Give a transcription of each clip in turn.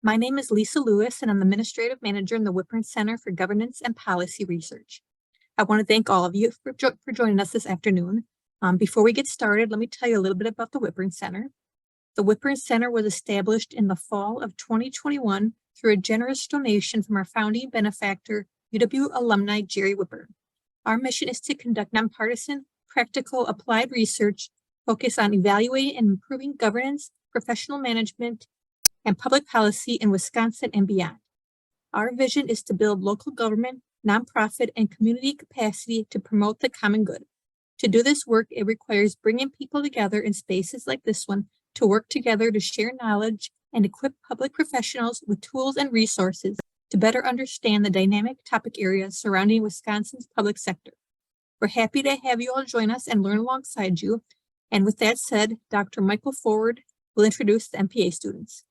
My name is Lisa Lewis, and I'm the Administrative Manager in the Whitburn Center for Governance and Policy Research. I want to thank all of you for joining us this afternoon. Before we get started, let me tell you a little bit about the Whitburn Center. The Whitburn Center was established in the fall of 2021 through a generous donation from our founding benefactor, UW alumni Jerry Whitburn. Our mission is to conduct nonpartisan, practical, applied research focused on evaluating and improving governance, professional management, and public policy in Wisconsin and beyond. Our vision is to build local government, nonprofit, and community capacity to promote the common good. To do this work, it requires bringing people together in spaces like this one to work together to share knowledge and equip public professionals with tools and resources to better understand the dynamic topic areas surrounding Wisconsin's public sector. We're happy to have you all join us and learn alongside you. And with that said, Dr. Michael Forward will introduce the MPA students.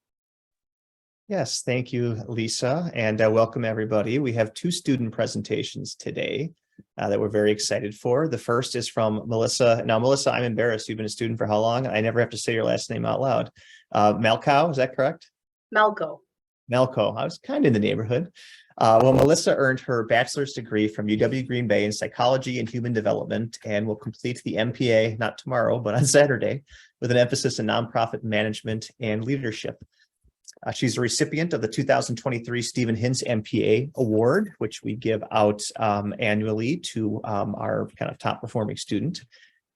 Yes, thank you, Lisa, and welcome everybody. We have two student presentations today that we're very excited for. The first is from Melissa. Now, Melissa, I'm embarrassed. You've been a student for how long? I never have to say your last name out loud. Malchow, is that correct? Malchow. Malchow. I was kind of in the neighborhood. Well, Melissa earned her bachelor's degree from UW Green Bay in psychology and human development and will complete the MPA, not tomorrow, but on Saturday, with an emphasis in nonprofit management and leadership. She's a recipient of the 2023 Stephen Hintz MPA Award, which we give out annually to our kind of top performing student.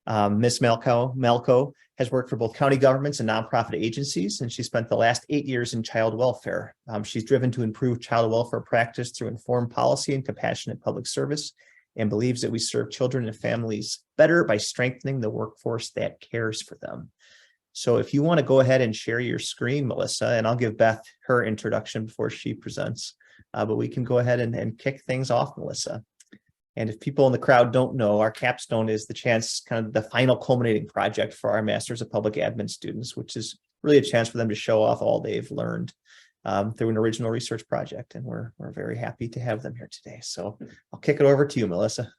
Ms. Malchow has worked for both county governments and nonprofit agencies, and she spent the last 8 years in child welfare. She's driven to improve child welfare practice through informed policy and compassionate public service, and believes that we serve children and families better by strengthening the workforce that cares for them. So if you want to go ahead and share your screen, Melissa, and I'll give Beth her introduction before she presents, but we can go ahead and kick things off, Melissa. And if people in the crowd don't know, our capstone is the chance, kind of the final culminating project for our Masters of Public Admin students, which is really a chance for them to show off all they've learned through an original research project. And we're very happy to have them here today. So I'll kick it over to you, Melissa.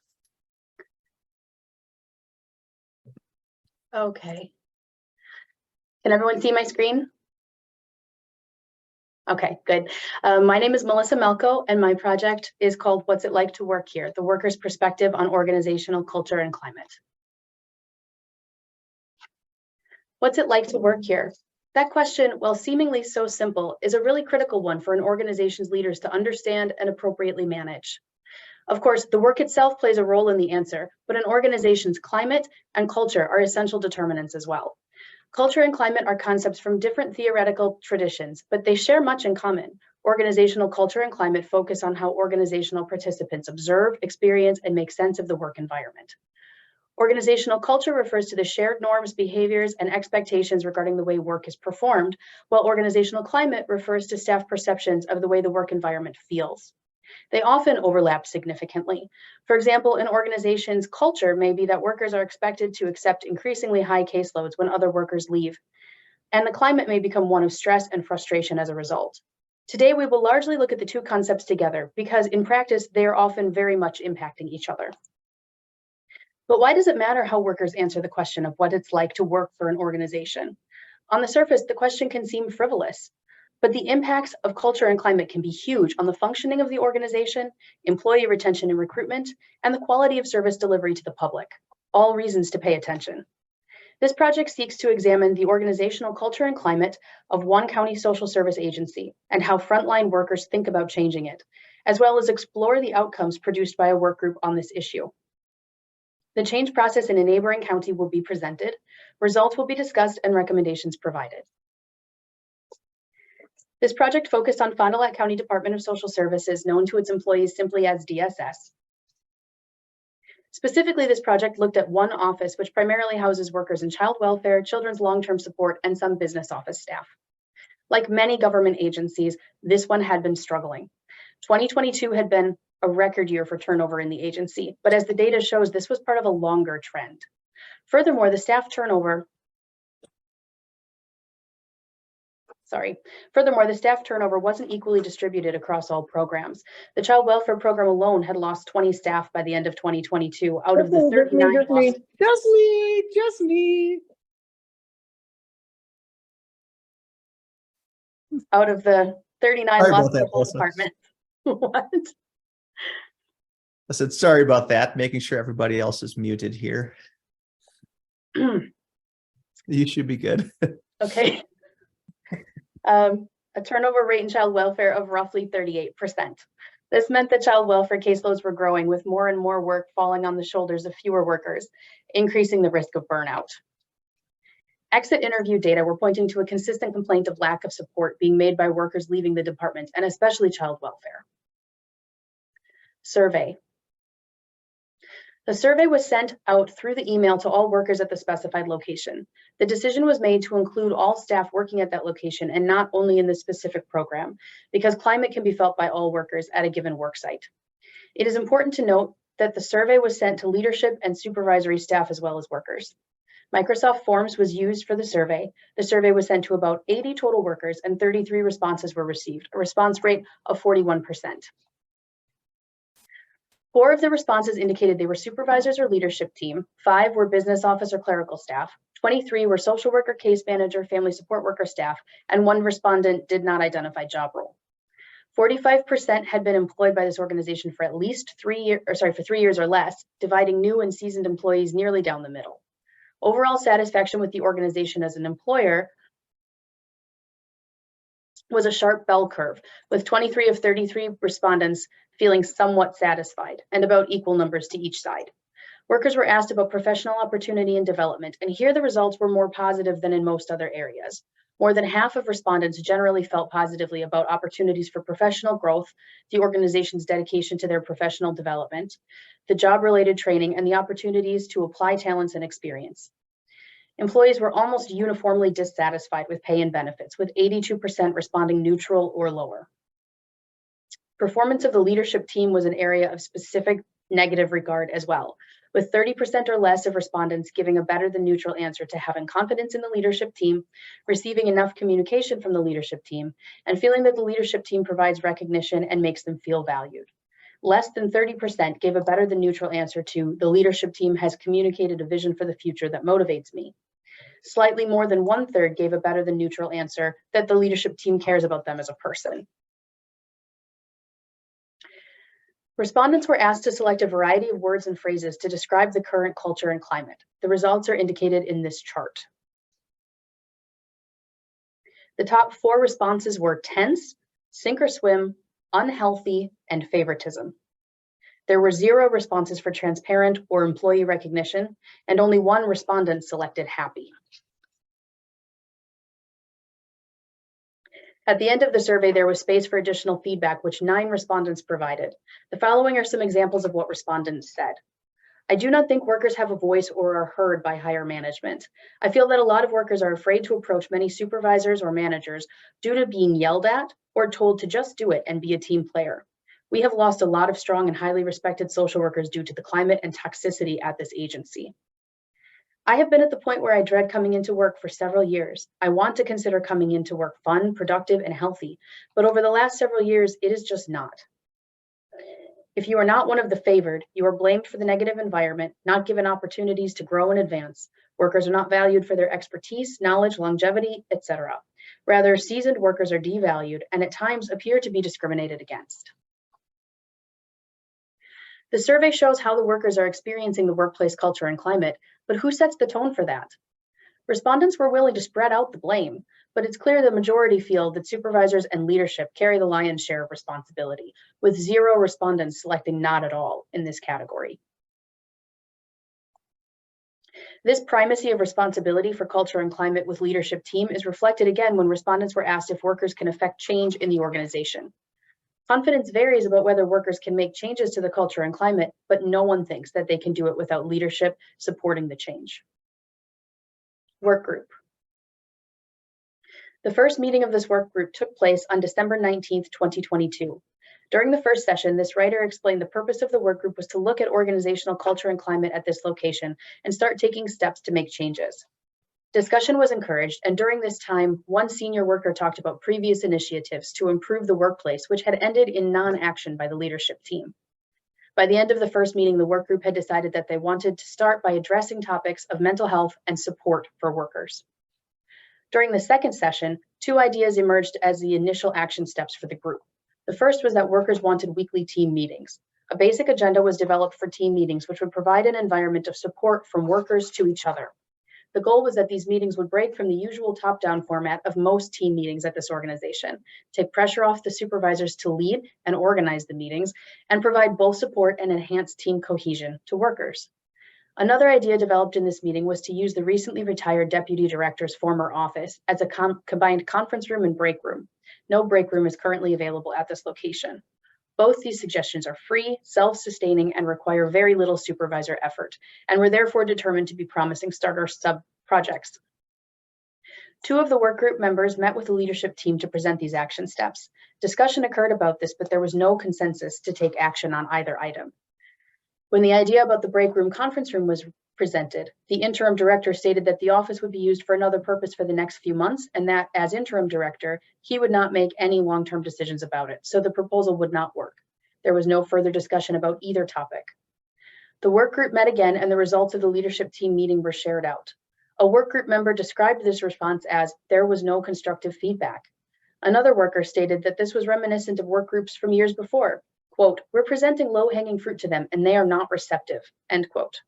Okay. Can everyone see my screen? Okay, good. My name is Melissa Malchow, and my project is called What's It Like to Work Here? The Worker's Perspective on Organizational Culture and Climate. What's it like to work here? That question, while seemingly so simple, is a really critical one for an organization's leaders to understand and appropriately manage. Of course, the work itself plays a role in the answer, but an organization's climate and culture are essential determinants as well. Culture and climate are concepts from different theoretical traditions, but they share much in common. Organizational culture and climate focus on how organizational participants observe, experience, and make sense of the work environment. Organizational culture refers to the shared norms, behaviors, and expectations regarding the way work is performed, while organizational climate refers to staff perceptions of the way the work environment feels. They often overlap significantly. For example, an organization's culture may be that workers are expected to accept increasingly high caseloads when other workers leave, and the climate may become one of stress and frustration as a result. Today, we will largely look at the two concepts together because in practice, they are often very much impacting each other. But why does it matter how workers answer the question of what it's like to work for an organization? On the surface, the question can seem frivolous. But the impacts of culture and climate can be huge on the functioning of the organization, employee retention and recruitment, and the quality of service delivery to the public, all reasons to pay attention. This project seeks to examine the organizational culture and climate of one county social service agency and how frontline workers think about changing it, as well as explore the outcomes produced by a work group on this issue. The change process in a neighboring county will be presented, results will be discussed, and recommendations provided. This project focused on Fond du Lac County Department of Social Services, known to its employees simply as DSS. Specifically, this project looked at one office, which primarily houses workers in child welfare, children's long-term support, and some business office staff. Like many government agencies, this one had been struggling. 2022 had been a record year for turnover in the agency, but as the data shows, this was part of a longer trend. Furthermore, the staff turnover wasn't equally distributed across all programs. The child welfare program alone had lost 20 staff by the end of 2022 out of the 39 lost. Just me. Out of the 39 Sorry lost about their that, whole Melissa. department. What? I said, sorry about that, making sure everybody else is muted here. You should be good. Okay. A turnover rate in child welfare of roughly 38%. This meant that child welfare caseloads were growing, with more and more work falling on the shoulders of fewer workers, increasing the risk of burnout. Exit interview data were pointing to a consistent complaint of lack of support being made by workers leaving the department, and especially child welfare. Survey. The survey was sent out through the email to all workers at the specified location. The decision was made to include all staff working at that location and not only in the specific program, because climate can be felt by all workers at a given work site. It is important to note that the survey was sent to leadership and supervisory staff as well as workers. Microsoft Forms was used for the survey. The survey was sent to about 80 total workers and 33 responses were received, a response rate of 41%. 4 of the responses indicated they were supervisors or leadership team, 5 were business office or clerical staff, 23 were social worker, case manager, family support worker staff, and 1 respondent did not identify job role. 45% had been employed by this organization for at least 3 years or less, dividing new and seasoned employees nearly down the middle. Overall satisfaction with the organization as an employer was a sharp bell curve, with 23 of 33 respondents feeling somewhat satisfied, and about equal numbers to each side. Workers were asked about professional opportunity and development, and here the results were more positive than in most other areas. More than half of respondents generally felt positively about opportunities for professional growth, the organization's dedication to their professional development, the job-related training, and the opportunities to apply talents and experience. Employees were almost uniformly dissatisfied with pay and benefits, with 82% responding neutral or lower. Performance of the leadership team was an area of specific negative regard as well, with 30% or less of respondents giving a better than neutral answer to having confidence in the leadership team, receiving enough communication from the leadership team, and feeling that the leadership team provides recognition and makes them feel valued. Less than 30% gave a better than neutral answer to the leadership team has communicated a vision for the future that motivates me. Slightly more than 1/3 gave a better than neutral answer that the leadership team cares about them as a person. Respondents were asked to select a variety of words and phrases to describe the current culture and climate. The results are indicated in this chart. The top 4 responses were tense, sink or swim, unhealthy, and favoritism. There were 0 responses for transparent or employee recognition, and only 1 respondent selected happy. At the end of the survey, there was space for additional feedback, which 9 respondents provided. The following are some examples of what respondents said. I do not think workers have a voice or are heard by higher management. I feel that a lot of workers are afraid to approach many supervisors or managers due to being yelled at or told to just do it and be a team player. We have lost a lot of strong and highly respected social workers due to the climate and toxicity at this agency. I have been at the point where I dread coming into work for several years. I want to consider coming into work fun, productive, and healthy, but over the last several years, it is just not. If you are not one of the favored, you are blamed for the negative environment, not given opportunities to grow and advance. Workers are not valued for their expertise, knowledge, longevity, etc. Rather, seasoned workers are devalued and at times appear to be discriminated against. The survey shows how the workers are experiencing the workplace culture and climate, but who sets the tone for that? Respondents were willing to spread out the blame, but it's clear the majority feel that supervisors and leadership carry the lion's share of responsibility, with 0 respondents selecting not at all in this category. This primacy of responsibility for culture and climate with leadership team is reflected again when respondents were asked if workers can affect change in the organization. Confidence varies about whether workers can make changes to the culture and climate, but no one thinks that they can do it without leadership supporting the change. Work group. The first meeting of this work group took place on December 19th, 2022. During the first session, this writer explained the purpose of the work group was to look at organizational culture and climate at this location and start taking steps to make changes. Discussion was encouraged, and during this time, one senior worker talked about previous initiatives to improve the workplace, which had ended in non-action by the leadership team. By the end of the first meeting, the work group had decided that they wanted to start by addressing topics of mental health and support for workers. During the second session, 2 ideas emerged as the initial action steps for the group. The first was that workers wanted weekly team meetings. A basic agenda was developed for team meetings, which would provide an environment of support from workers to each other. The goal was that these meetings would break from the usual top-down format of most team meetings at this organization, take pressure off the supervisors to lead and organize the meetings, and provide both support and enhanced team cohesion to workers. Another idea developed in this meeting was to use the recently retired deputy director's former office as a combined conference room and break room. No break room is currently available at this location. Both these suggestions are free, self-sustaining, and require very little supervisor effort, and were therefore determined to be promising starter sub-projects. 2 of the work group members met with the leadership team to present these action steps. Discussion occurred about this, but there was no consensus to take action on either item. When the idea about the break room conference room was presented, the interim director stated that the office would be used for another purpose for the next few months, and that as interim director, he would not make any long-term decisions about it, so the proposal would not work. There was no further discussion about either topic. The work group met again, and the results of the leadership team meeting were shared out. A work group member described this response as, "There was no constructive feedback." Another worker stated that this was reminiscent of work groups from years before. Quote, "We're presenting low-hanging fruit to them, and they are not receptive," end quote.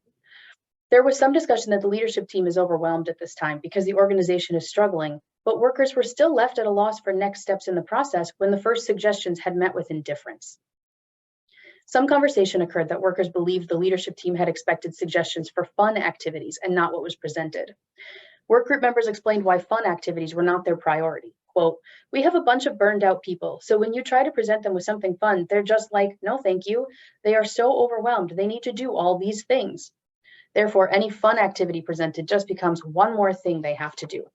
There was some discussion that the leadership team is overwhelmed at this time because the organization is struggling, but workers were still left at a loss for next steps in the process when the first suggestions had met with indifference. Some conversation occurred that workers believed the leadership team had expected suggestions for fun activities and not what was presented. Work group members explained why fun activities were not their priority. Quote, "We have a bunch of burned out people, so when you try to present them with something fun, they're just like, no, thank you. They are so overwhelmed, they need to do all these things. Therefore, any fun activity presented just becomes one more thing they have to do."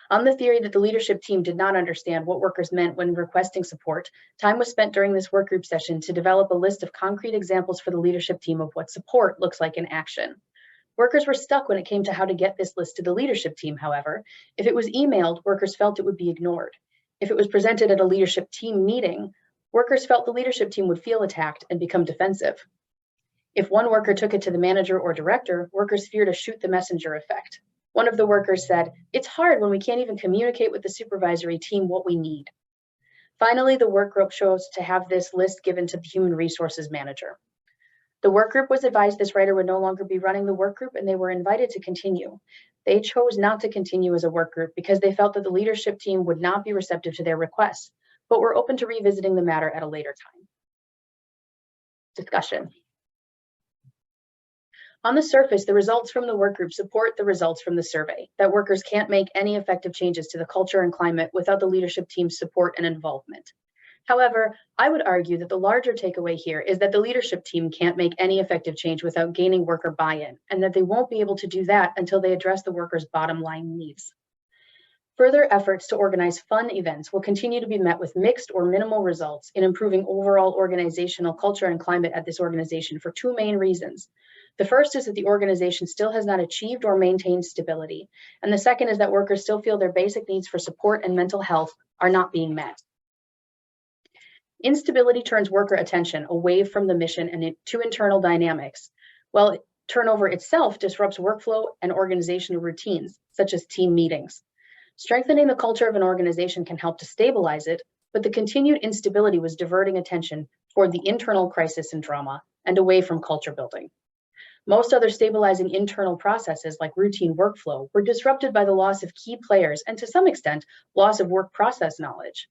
On the theory that the leadership team did not understand what workers meant when requesting support, time was spent during this work group session to develop a list of concrete examples for the leadership team of what support looks like in action. Workers were stuck when it came to how to get this list to the leadership team, however. If it was emailed, workers felt it would be ignored. If it was presented at a leadership team meeting, workers felt the leadership team would feel attacked and become defensive. If one worker took it to the manager or director, workers feared a shoot the messenger effect. One of the workers said, "It's hard when we can't even communicate with the supervisory team what we need." Finally, the work group chose to have this list given to the human resources manager. The work group was advised this writer would no longer be running the work group, and they were invited to continue. They chose not to continue as a work group because they felt that the leadership team would not be receptive to their requests, but were open to revisiting the matter at a later time. Discussion. On the surface, the results from the work group support the results from the survey, that workers can't make any effective changes to the culture and climate without the leadership team's support and involvement. However, I would argue that the larger takeaway here is that the leadership team can't make any effective change without gaining worker buy-in, and that they won't be able to do that until they address the workers' bottom line needs. Further efforts to organize fun events will continue to be met with mixed or minimal results in improving overall organizational culture and climate at this organization for 2 main reasons. The first is that the organization still has not achieved or maintained stability, and the second is that workers still feel their basic needs for support and mental health are not being met. Instability turns worker attention away from the mission and to internal dynamics, while turnover itself disrupts workflow and organizational routines, such as team meetings. Strengthening the culture of an organization can help to stabilize it, but the continued instability was diverting attention toward the internal crisis and drama and away from culture building. Most other stabilizing internal processes, like routine workflow, were disrupted by the loss of key players and, to some extent, loss of work process knowledge.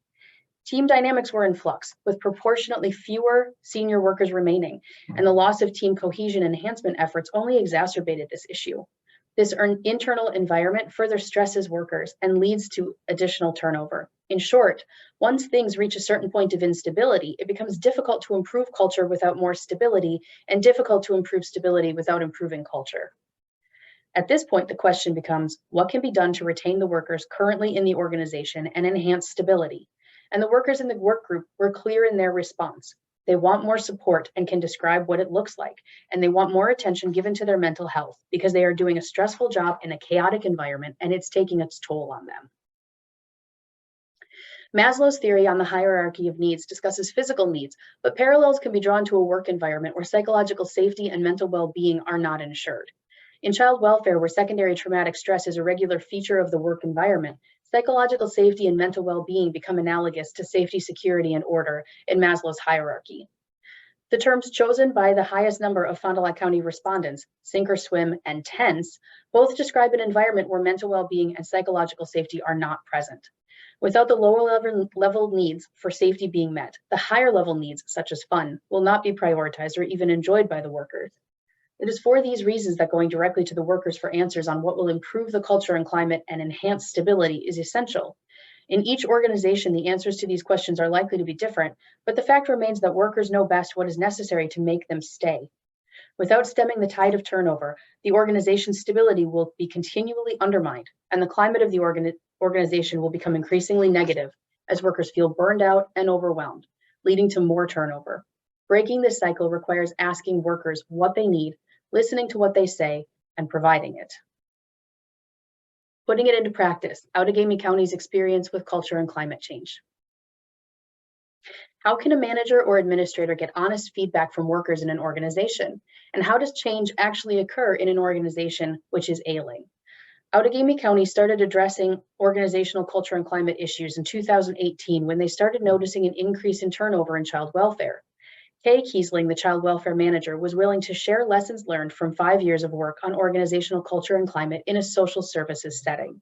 Team dynamics were in flux, with proportionately fewer senior workers remaining, and the loss of team cohesion enhancement efforts only exacerbated this issue. This internal environment further stresses workers and leads to additional turnover. In short, once things reach a certain point of instability, it becomes difficult to improve culture without more stability, and difficult to improve stability without improving culture. At this point, the question becomes, what can be done to retain the workers currently in the organization and enhance stability? And the workers in the work group were clear in their response. They want more support and can describe what it looks like, and they want more attention given to their mental health because they are doing a stressful job in a chaotic environment and it's taking its toll on them. Maslow's theory on the hierarchy of needs discusses physical needs, but parallels can be drawn to a work environment where psychological safety and mental well-being are not ensured. In child welfare, where secondary traumatic stress is a regular feature of the work environment, psychological safety and mental well-being become analogous to safety, security, and order in Maslow's hierarchy. The terms chosen by the highest number of Fond du Lac County respondents, sink or swim and tense, both describe an environment where mental well-being and psychological safety are not present. Without the lower level needs for safety being met, the higher level needs, such as fun, will not be prioritized or even enjoyed by the workers. It is for these reasons that going directly to the workers for answers on what will improve the culture and climate and enhance stability is essential. In each organization, the answers to these questions are likely to be different, but the fact remains that workers know best what is necessary to make them stay. Without stemming the tide of turnover, the organization's stability will be continually undermined, and the climate of the organization will become increasingly negative as workers feel burned out and overwhelmed, leading to more turnover. Breaking this cycle requires asking workers what they need, listening to what they say, and providing it. Putting it into practice, Outagamie County's experience with culture and climate change. How can a manager or administrator get honest feedback from workers in an organization? And how does change actually occur in an organization which is ailing? Outagamie County started addressing organizational culture and climate issues in 2018 when they started noticing an increase in turnover in child welfare. Kay Kiesling, the child welfare manager, was willing to share lessons learned from 5 years of work on organizational culture and climate in a social services setting.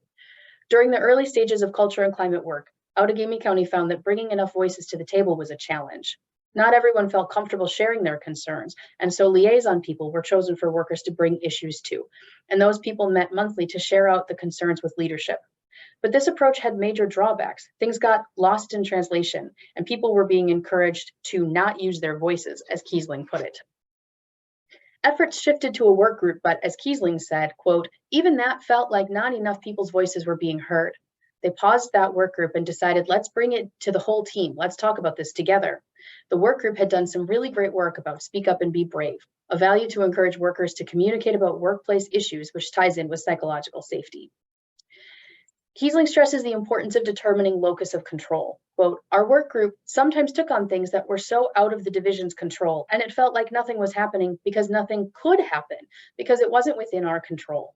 During the early stages of culture and climate work, Outagamie County found that bringing enough voices to the table was a challenge. Not everyone felt comfortable sharing their concerns, and so liaison people were chosen for workers to bring issues to, and those people met monthly to share out the concerns with leadership. But this approach had major drawbacks. Things got lost in translation, and people were being encouraged to not use their voices, as Kiesling put it. Efforts shifted to a work group, but as Kiesling said, quote, even that felt like not enough people's voices were being heard. They paused that work group and decided, let's bring it to the whole team. Let's talk about this together. The work group had done some really great work about speak up and be brave, a value to encourage workers to communicate about workplace issues, which ties in with psychological safety. Kiesling stresses the importance of determining locus of control. Quote, our work group sometimes took on things that were so out of the division's control, and it felt like nothing was happening because nothing could happen, because it wasn't within our control.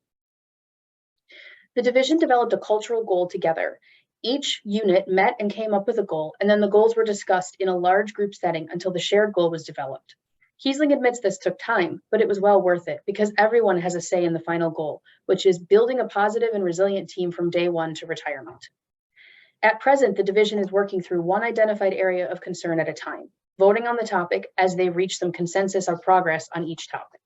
The division developed a cultural goal together. Each unit met and came up with a goal, and then the goals were discussed in a large group setting until the shared goal was developed. Kiesling admits this took time, but it was well worth it because everyone has a say in the final goal, which is building a positive and resilient team from day one to retirement. At present, the division is working through one identified area of concern at a time, voting on the topic as they reach some consensus or progress on each topic.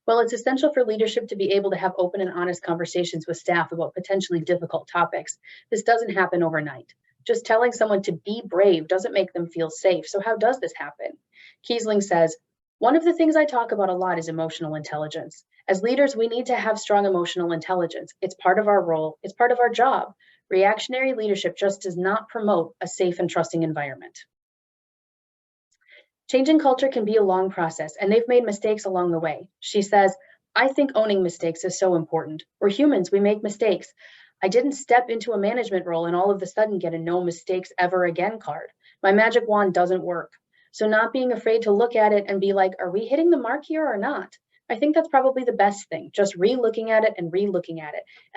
While it's essential for leadership to be able to have open and honest conversations with staff about potentially difficult topics, this doesn't happen overnight. Just telling someone to be brave doesn't make them feel safe. So how does this happen? Kiesling says, one of the things I talk about a lot is emotional intelligence. As leaders, we need to have strong emotional intelligence. It's part of our role. It's part of our job. Reactionary leadership just does not promote a safe and trusting environment. Changing culture can be a long process, and they've made mistakes along the way. She says, I think owning mistakes is so important. We're humans, we make mistakes. I didn't step into a management role and all of a sudden get a no mistakes ever again card. My magic wand doesn't work. So not being afraid to look at it and be like, are we hitting the mark here or not? I think that's probably the best thing, just re-looking at it and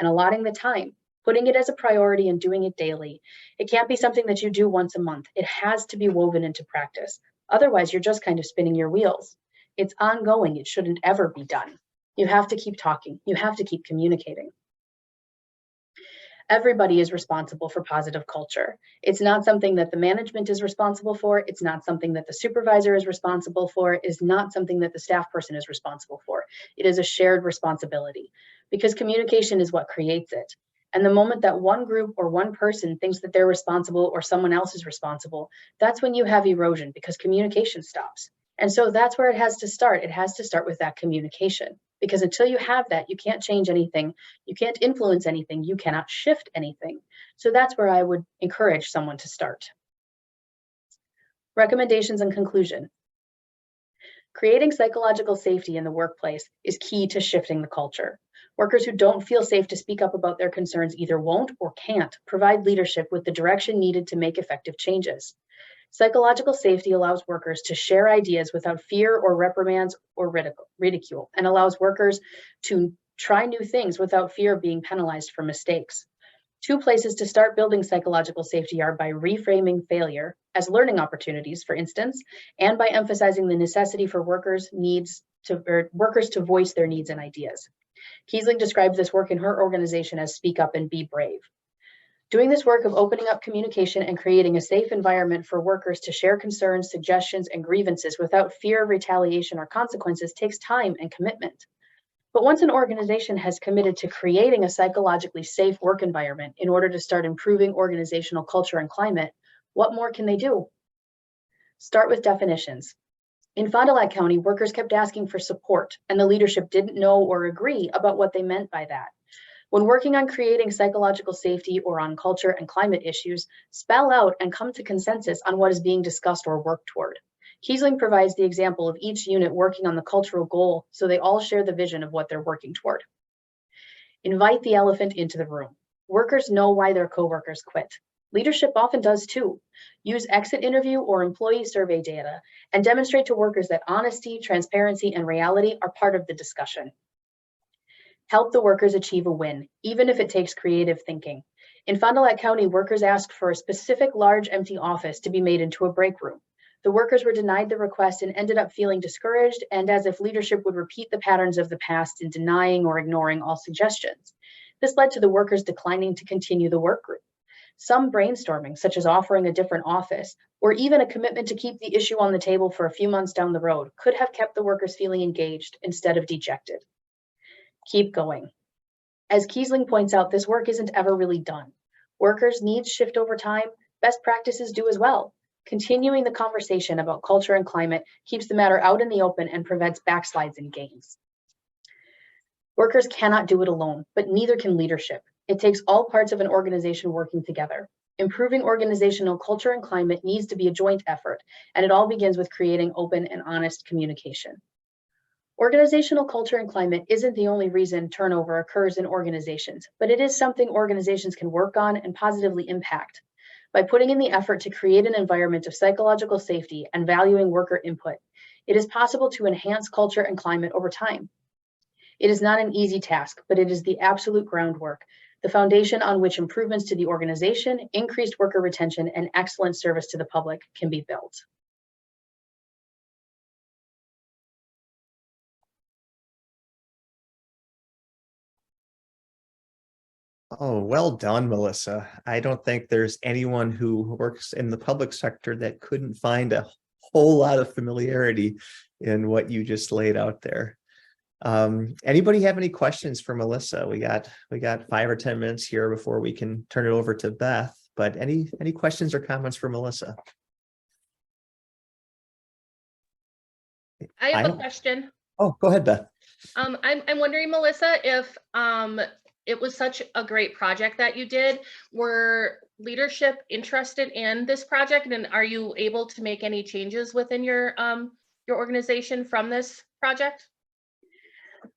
allotting the time, putting it as a priority and doing it daily. It can't be something that you do once a month. It has to be woven into practice. Otherwise, you're just kind of spinning your wheels. It's ongoing. It shouldn't ever be done. You have to keep talking. You have to keep communicating. Everybody is responsible for positive culture. It's not something that the management is responsible for. It's not something that the supervisor is responsible for. It is not something that the staff person is responsible for. It is a shared responsibility because communication is what creates it. And the moment that one group or one person thinks that they're responsible or someone else is responsible, that's when you have erosion because communication stops. And so that's where it has to start. It has to start with that communication. Because until you have that, you can't change anything, you can't influence anything, you cannot shift anything. So that's where I would encourage someone to start. Recommendations and conclusion. Creating psychological safety in the workplace is key to shifting the culture. Workers who don't feel safe to speak up about their concerns either won't or can't provide leadership with the direction needed to make effective changes. Psychological safety allows workers to share ideas without fear or reprimands or ridicule, and allows workers to try new things without fear of being penalized for mistakes. Two places to start building psychological safety are by reframing failure as learning opportunities, for instance, and by emphasizing the necessity for workers to voice their needs and ideas. Kiesling describes this work in her organization as Speak Up and Be Brave. Doing this work of opening up communication and creating a safe environment for workers to share concerns, suggestions, and grievances without fear of retaliation or consequences takes time and commitment. But once an organization has committed to creating a psychologically safe work environment in order to start improving organizational culture and climate, what more can they do? Start with definitions. In Fond du Lac County, workers kept asking for support, and the leadership didn't know or agree about what they meant by that. When working on creating psychological safety or on culture and climate issues, spell out and come to consensus on what is being discussed or worked toward. Kiesling provides the example of each unit working on the cultural goal so they all share the vision of what they're working toward. Invite the elephant into the room. Workers know why their coworkers quit. Leadership often does too. Use exit interview or employee survey data and demonstrate to workers that honesty, transparency, and reality are part of the discussion. Help the workers achieve a win, even if it takes creative thinking. In Fond du Lac County, workers asked for a specific large empty office to be made into a break room. The workers were denied the request and ended up feeling discouraged and as if leadership would repeat the patterns of the past in denying or ignoring all suggestions. This led to the workers declining to continue the work group. Some brainstorming, such as offering a different office, or even a commitment to keep the issue on the table for a few months down the road, could have kept the workers feeling engaged instead of dejected. Keep going. As Kiesling points out, this work isn't ever really done. Workers' needs shift over time, best practices do as well. Continuing the conversation about culture and climate keeps the matter out in the open and prevents backslides in gains. Workers cannot do it alone, but neither can leadership. It takes all parts of an organization working together. Improving organizational culture and climate needs to be a joint effort, and it all begins with creating open and honest communication. Organizational culture and climate isn't the only reason turnover occurs in organizations, but it is something organizations can work on and positively impact. By putting in the effort to create an environment of psychological safety and valuing worker input, it is possible to enhance culture and climate over time. It is not an easy task, but it is the absolute groundwork, the foundation on which improvements to the organization, increased worker retention, and excellent service to the public can be built. Oh, well done, Melissa. I don't think there's anyone who works in the public sector that couldn't find a whole lot of familiarity in what you just laid out there. Anybody have any questions for Melissa? We got 5 or 10 minutes here before we can turn it over to Beth, but any questions or comments for Melissa? I have a question. Oh, go ahead, Beth. I'm wondering, Melissa, if it was such a great project that you did, were leadership interested in this project, and are you able to make any changes within your organization from this project?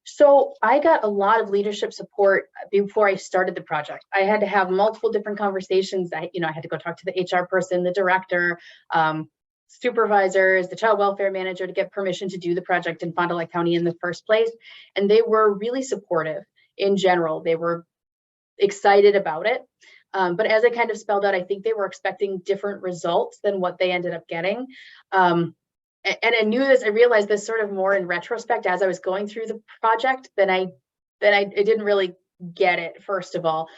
So I got a lot of leadership support before I started the project. I had to have multiple different conversations. I had to go talk to the HR person, the director, supervisors, the child welfare manager to get permission to do the project in Fond du Lac County in the first place. And they were really supportive in general. They were excited about it. But as I kind of spelled out, I think they were expecting different results than what they ended up getting. And I knew this, I realized this sort of more in retrospect as I was going through the project than I didn't really get it, first of all,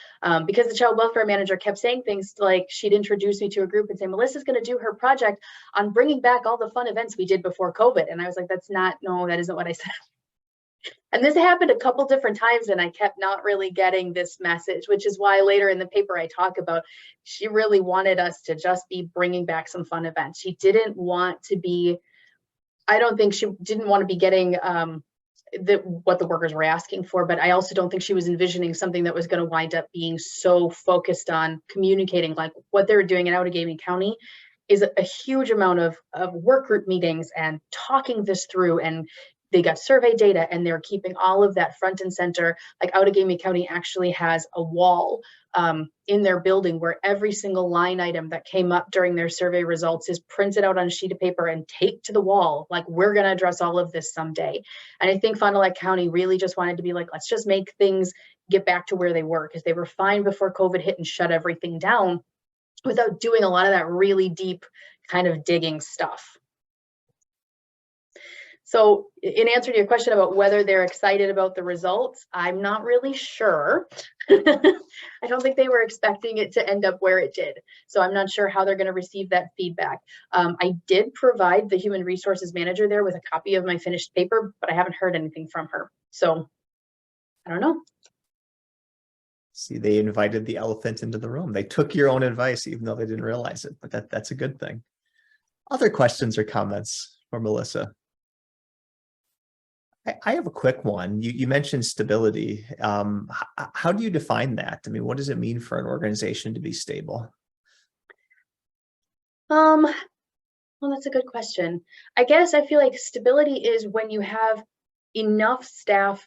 because the child welfare manager kept saying things like she'd introduce me to a group and say, Melissa's going to do her project on bringing back all the fun events we did before COVID. And I was like, that isn't what I said. And this happened a couple different times and I kept not really getting this message, which is why later in the paper I talk about she really wanted us to just be bringing back some fun events. She didn't want to be, I don't think she didn't want to be getting what the workers were asking for, but I also don't think she was envisioning something that was going to wind up being so focused on communicating. Like what they were doing in Outagamie County is a huge amount of work group meetings and talking this through and they got survey data and they're keeping all of that front and center. Like Outagamie County actually has a wall in their building where every single line item that came up during their survey results is printed out on a sheet of paper and taped to the wall. Like, we're going to address all of this someday. And I think Fond du Lac County really just wanted to be like, let's just make things get back to where they were, because they were fine before COVID hit and shut everything down without doing a lot of that really deep kind of digging stuff. So in answer to your question about whether they're excited about the results, I'm not really sure. I don't think they were expecting it to end up where it did. So I'm not sure how they're going to receive that feedback. I did provide the human resources manager there with a copy of my finished paper, but I haven't heard anything from her. So I don't know. See, they invited the elephant into the room. They took your own advice, even though they didn't realize it, but that's a good thing. Other questions or comments for Melissa? I have a quick one. You mentioned stability. How do you define that? I mean, what does it mean for an organization to be stable? Well, that's a good question. I guess I feel like stability is when you have enough staff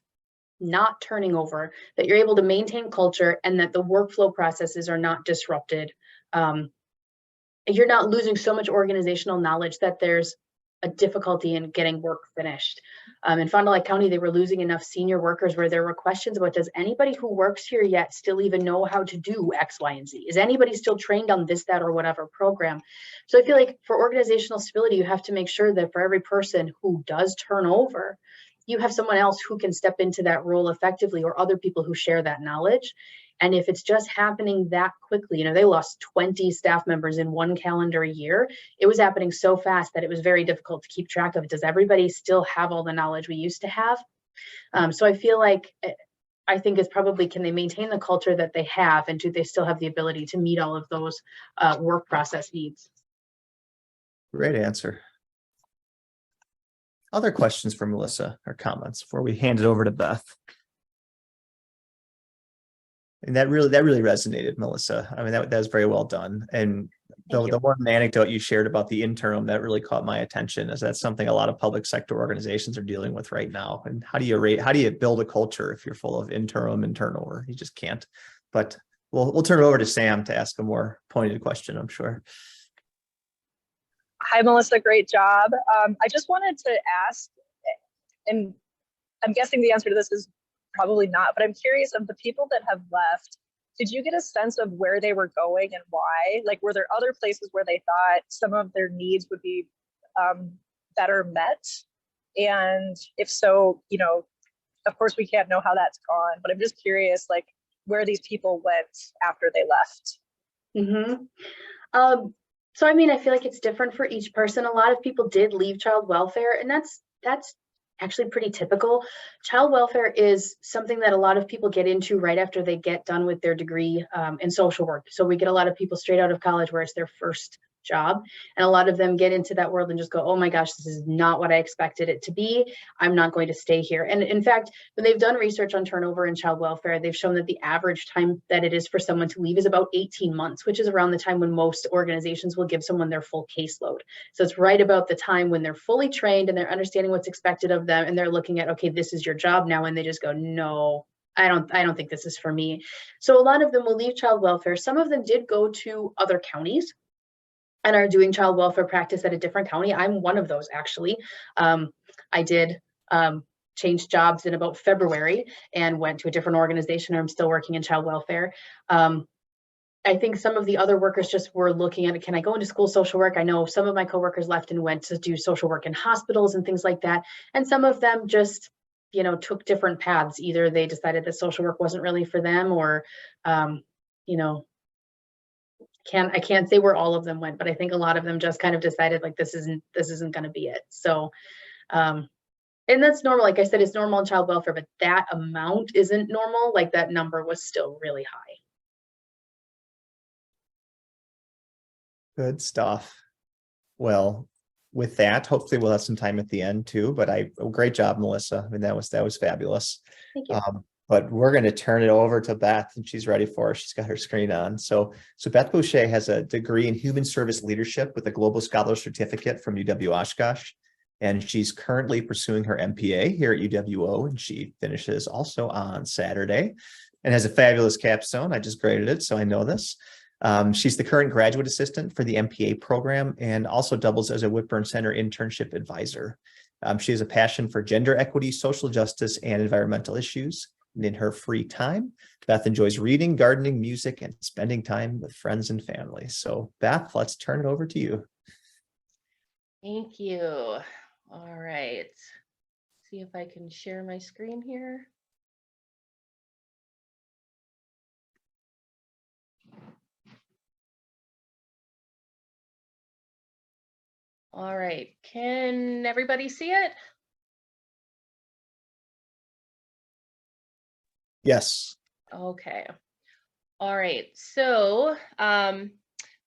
not turning over, that you're able to maintain culture and that the workflow processes are not disrupted. You're not losing so much organizational knowledge that there's a difficulty in getting work finished. In Fond du Lac County, they were losing enough senior workers where there were questions about, does anybody who works here yet still even know how to do X, Y, and Z? Is anybody still trained on this, that, or whatever program? So I feel like for organizational stability, you have to make sure that for every person who does turn over, you have someone else who can step into that role effectively, or other people who share that knowledge. And if it's just happening that quickly, you know, they lost 20 staff members in one calendar year. It was happening so fast that it was very difficult to keep track of. Does everybody still have all the knowledge we used to have? So I feel like, I think it's probably, can they maintain the culture that they have, and do they still have the ability to meet all of those work process needs? Great answer. Other questions for Melissa or comments before we hand it over to Beth? And that really resonated, Melissa. I mean, that was very well done. And the one anecdote you shared about the interim that really caught my attention, is that's something a lot of public sector organizations are dealing with right now. And how do you build a culture if you're full of interim and turnover? You just can't. But we'll turn it over to Sam to ask a more pointed question, I'm sure. Hi, Melissa. Great job. I just wanted to ask, and I'm guessing the answer to this is probably not, but I'm curious, of the people that have left, did you get a sense of where they were going and why? Like, were there other places where they thought some of their needs would be better met? And if so, you know, of course we can't know how that's gone, but I'm just curious, like, where these people went after they left. Mm-hmm. So, I mean, I feel like it's different for each person. A lot of people did leave child welfare, and that's actually pretty typical. Child welfare is something that a lot of people get into right after they get done with their degree in social work. So we get a lot of people straight out of college where it's their first job, and a lot of them get into that world and just go, oh my gosh, this is not what I expected it to be. I'm not going to stay here. And in fact, when they've done research on turnover in child welfare, they've shown that the average time that it is for someone to leave is about 18 months, which is around the time when most organizations will give someone their full caseload. So it's right about the time when they're fully trained and they're understanding what's expected of them, and they're looking at, okay, this is your job now, and they just go, no, I don't think this is for me. So a lot of them will leave child welfare. Some of them did go to other counties and are doing child welfare practice at a different county. I'm one of those, actually. I did change jobs in about February and went to a different organization, or I'm still working in child welfare. I think some of the other workers just were looking at it. Can I go into school social work? I know some of my coworkers left and went to do social work in hospitals and things like that. And some of them just, you know, took different paths. Either they decided that social work wasn't really for them, or, you know, I can't say where all of them went, but I think a lot of them just kind of decided, like, this isn't going to be it. So, and that's normal. Like I said, it's normal in child welfare, but that amount isn't normal. Like, that number was still really high. Good stuff. Well, with that, hopefully we'll have some time at the end too, but great job, Melissa. I mean, that was fabulous. Thank you. But we're going to turn it over to Beth, and she's ready for it. She's got her screen on. So Beth Bouche has a degree in human service leadership with a global scholar certificate from UW Oshkosh. and she's currently pursuing her MPA here at UWO, and she finishes also on Saturday and has a fabulous capstone. I just graded it, so I know this. She's the current graduate assistant for the MPA program and also doubles as a Whitburn Center internship advisor. She has a passion for gender equity, social justice, and environmental issues. And in her free time, Beth enjoys reading, gardening, music, and spending time with friends and family. So Beth, let's turn it over to you. Thank you. All right. See if I can share my screen here. All right, can everybody see it? Yes. Okay. All right, so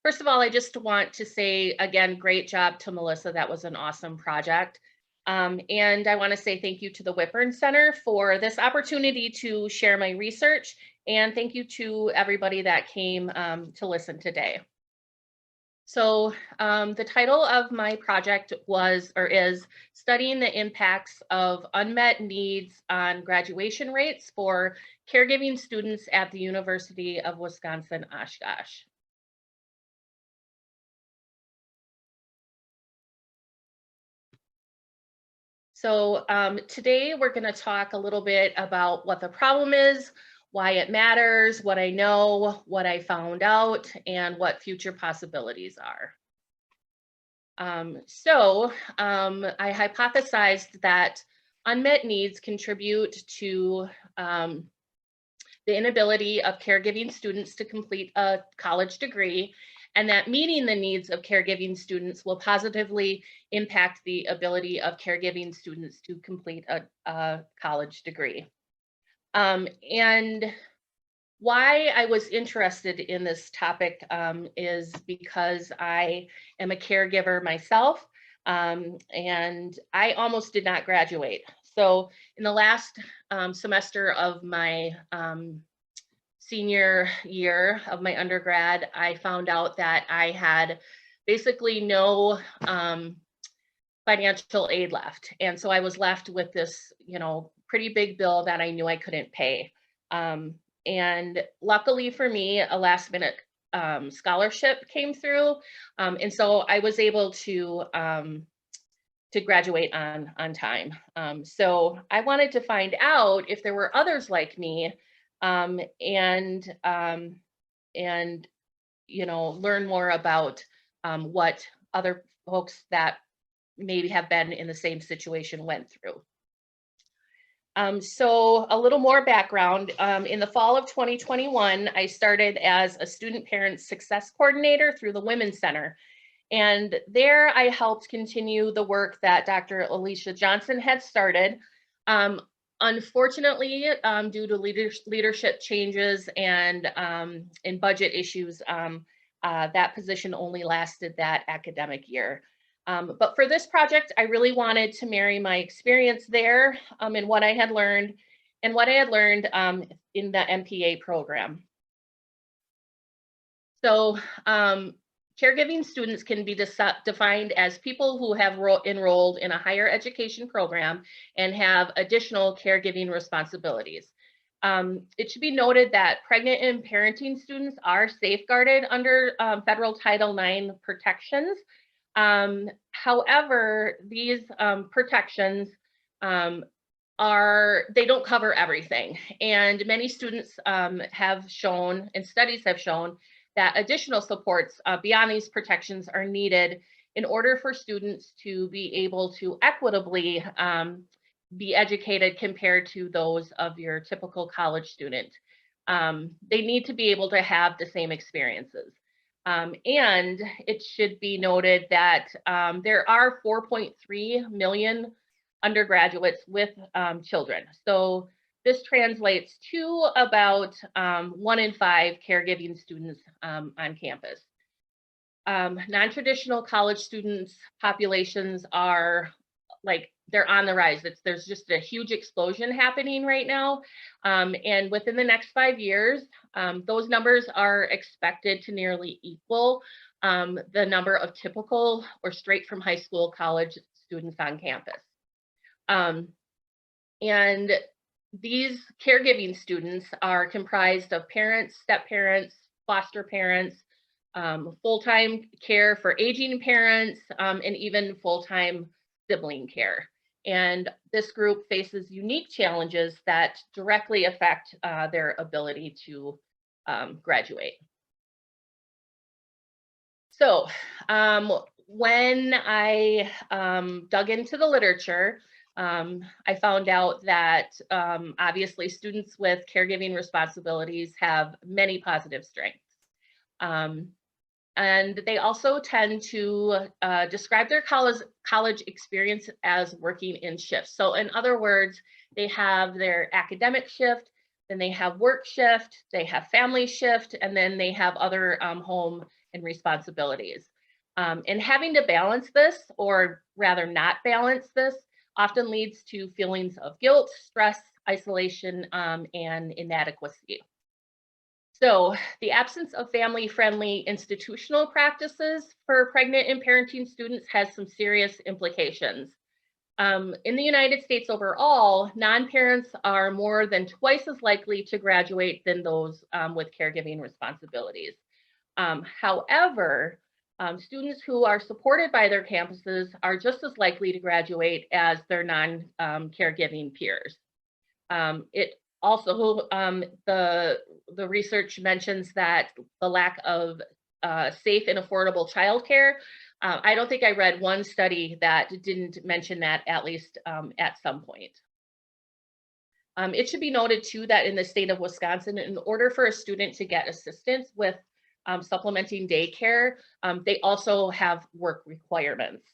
first of all, I just want to say again, great job to Melissa. That was an awesome project. And I want to say thank you to the Whitburn Center for this opportunity to share my research, and thank you to everybody that came to listen today. So the title of my project was, or is, studying the impacts of unmet needs on graduation rates for caregiving students at the University of Wisconsin-Oshkosh. So today we're going to talk a little bit about what the problem is, why it matters, what I know, what I found out, and what future possibilities are. I hypothesized that unmet needs contribute to the inability of caregiving students to complete a college degree, and that meeting the needs of caregiving students will positively impact the ability of caregiving students to complete a college degree. And why I was interested in this topic is because I am a caregiver myself, and I almost did not graduate. So in the last semester of my senior year of my undergrad, I found out that I had basically no financial aid left. And so I was left with this, pretty big bill that I knew I couldn't pay. And luckily for me, a last minute scholarship came through. And so I was able to graduate on time. So I wanted to find out if there were others like me, and learn more about what other folks that maybe have been in the same situation went through. So a little more background. In the fall of 2021, I started as a student parent success coordinator through the Women's Center. And there I helped continue the work that Dr. Alicia Johnson had started. Unfortunately, due to leadership changes and in budget issues, that position only lasted that academic year. But for this project, I really wanted to marry my experience there and what I had learned in the MPA program. So caregiving students can be defined as people who have enrolled in a higher education program and have additional caregiving responsibilities. It should be noted that pregnant and parenting students are safeguarded under federal Title IX protections. However, these protections they don't cover everything. And many students have shown, and studies have shown, that additional supports beyond these protections are needed in order for students to be able to equitably be educated compared to those of your typical college student. They need to be able to have the same experiences. And it should be noted that there are 4.3 million undergraduates with children. So this translates to about 1 in 5 caregiving students on campus. Non-traditional college students populations are they're on the rise. There's just a huge explosion happening right now. And within the next 5 years, those numbers are expected to nearly equal the number of typical or straight from high school college students on campus. And these caregiving students are comprised of parents, step-parents, foster parents, full-time care for aging parents, and even full-time sibling care. And this group faces unique challenges that directly affect their ability to graduate. So when I dug into the literature, I found out that obviously students with caregiving responsibilities have many positive strengths. And they also tend to describe their college experience as working in shifts. So in other words, they have their academic shift, then they have work shift, they have family shift, and then they have other home and responsibilities. And having to balance this, or rather not balance this, often leads to feelings of guilt, stress, isolation, and inadequacy. So the absence of family-friendly institutional practices for pregnant and parenting students has some serious implications. In the United States overall, non-parents are more than twice as likely to graduate than those with caregiving responsibilities. However, students who are supported by their campuses are just as likely to graduate as their non-caregiving peers. It also, the research mentions that the lack of safe and affordable childcare. I don't think I read one study that didn't mention that, at least at some point. It should be noted too that in the state of Wisconsin, in order for a student to get assistance with supplementing daycare, they also have work requirements.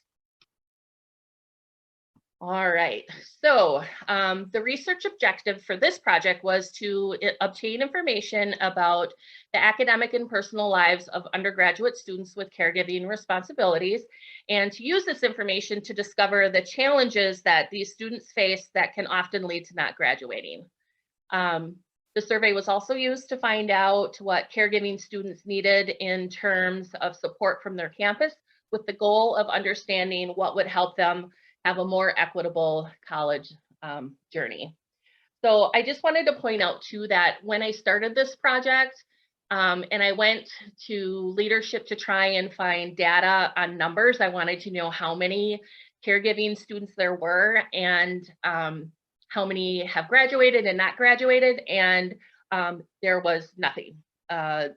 All right, so the research objective for this project was to obtain information about the academic and personal lives of undergraduate students with caregiving responsibilities, and to use this information to discover the challenges that these students face that can often lead to not graduating. The survey was also used to find out what caregiving students needed in terms of support from their campus, with the goal of understanding what would help them have a more equitable college journey. So I just wanted to point out too that when I started this project and I went to leadership to try and find data on numbers, I wanted to know how many caregiving students there were and how many have graduated and not graduated, and there was nothing. The